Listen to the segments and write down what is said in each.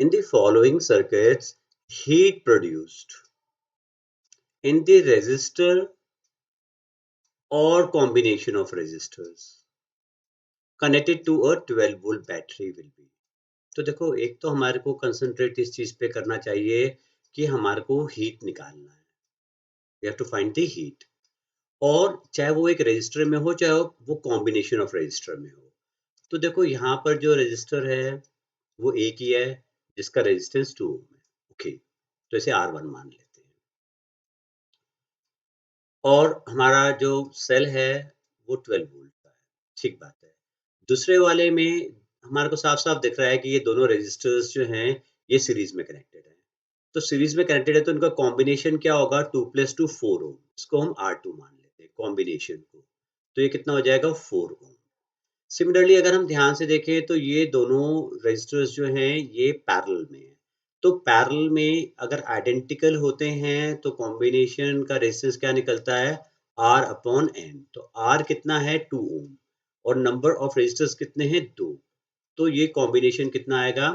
In the following circuits, heat produced in the resistor or combination of resistors connected to a 12 volt battery will be. तो देखो, एक तो हमारे को concentrate इस चीज पे करना चाहिए कि हमारे को हीट निकालना है. We have to find the heat. और चाहे वो एक रजिस्टर में हो, चाहे वो कॉम्बिनेशन ऑफ रजिस्टर में हो. तो देखो, यहाँ पर जो रजिस्टर है वो एक ही है जिसका रेजिस्टेंस 2 ओम है. ओके, तो इसे R1 मान लेते हैं. और हमारा जो सेल है वो 12 वोल्ट का है. ठीक बात है. दूसरे वाले में हमारे को साफ-साफ दिख रहा है कि ये दोनों रेजिस्टर्स जो हैं ये सीरीज में कनेक्टेड हैं. तो सीरीज में कनेक्टेड है तो इनका कॉम्बिनेशन क्या होगा? 2 + 2 4 ओम. इसको हम R2 मान लेते हैं कॉम्बिनेशन को. तो ये कितना हो जाएगा? 4 ओम. सिमिलरली अगर हम ध्यान से देखें तो ये दोनों रेजिस्टर्स जो हैं ये पैरेलल में हैं. तो पैरेलल में अगर आइडेंटिकल होते हैं तो कॉम्बिनेशन का रेजिस्टेंस क्या निकलता है? R/N. तो R कितना है? 2 ओम. और नंबर ऑफ रेजिस्टर्स कितने हैं? 2. तो ये कॉम्बिनेशन कितना आएगा?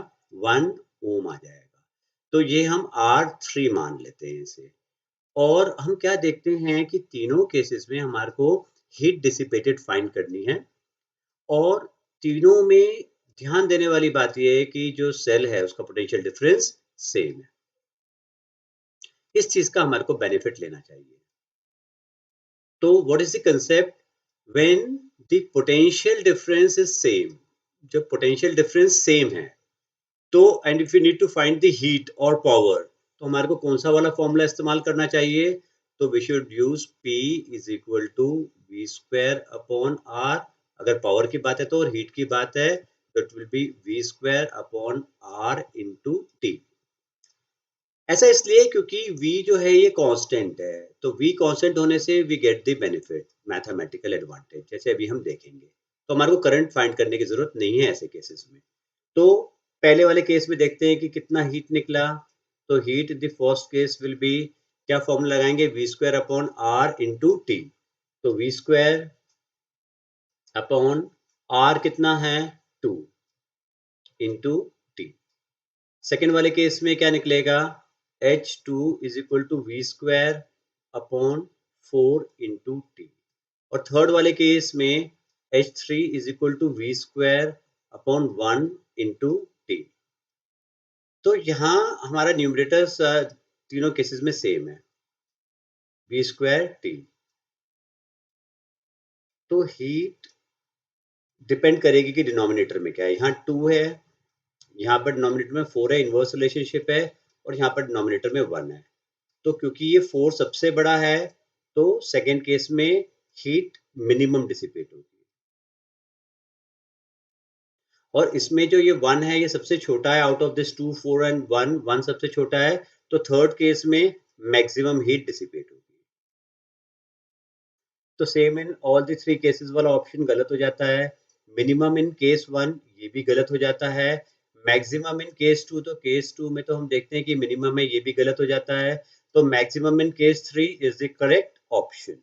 1 ओम आ जाएगा. तो ये हम R3 मान लेते हैं इसे. और हम क्या देखते हैं कि तीनों केसेस में हमारे को हीट डिसिपेटेड फाइंड करनी है. और तीनों में ध्यान देने वाली बात ये है कि जो सेल है उसका पोटेंशियल डिफरेंस सेम है. इस चीज का हमारे को बेनिफिट लेना चाहिए. तो what is the concept? When the potential difference is same, जब पोटेंशियल डिफरेंस सेम है तो and if you need to find the heat और पावर, तो हमारे को कौन सा वाला फॉर्मूला इस्तेमाल करना चाहिए? तो we should use P is equal to v square upon r. अगर पावर की बात है तो, और हीट की बात है तो it will be v square upon r into t. ऐसा इसलिए क्योंकि V जो है ये कांस्टेंट है. तो V कांस्टेंट होने से we get the benefit, mathematical advantage, जैसे अभी हम देखेंगे. तो हमारे को करंट फाइंड करने की जरूरत नहीं है ऐसे केसेस में. तो पहले वाले केस में देखते हैं कि कितना हीट निकला. तो heat the first case will be, क्या फॉर्मूला लगाएंगे? V square upon r into t. तो वी स्क्वायर अपॉन आर कितना है? 2 इंटू टी. सेकेंड वाले केस में क्या निकलेगा? H2 is equal to v square upon 4 into t. और थर्ड वाले केस में H3 is equal to v square upon 1 into t. तो यहाँ हमारा न्यूमरेटर्स तीनों केसेस में सेम है, वी स्क्वायर टी. तो हीट डिपेंड करेगी कि डिनोमिनेटर में क्या है. यहाँ 2 है, यहाँ पर डिनोमिनेटर में 4 है, इनवर्स रिलेशनशिप है. और यहाँ पर डिनोमिनेटर में 1 है. तो क्योंकि ये 4 सबसे बड़ा है तो सेकेंड केस में हीट मिनिमम डिसिपेट होगी. और इसमें जो ये 1 है ये सबसे छोटा है. आउट ऑफ दिस 2, 4 एंड 1 सबसे छोटा है. तो थर्ड केस में मैक्सिमम हीट डिसिपेट होगी. तो same in all the 3 cases वाला ऑप्शन गलत हो जाता है. मिनिमम इन केस 1 ये भी गलत हो जाता है. मैक्सिमम इन केस 2, तो केस 2 में तो हम देखते हैं कि मिनिमम है, ये भी गलत हो जाता है. तो maximum in case 3 is the correct option.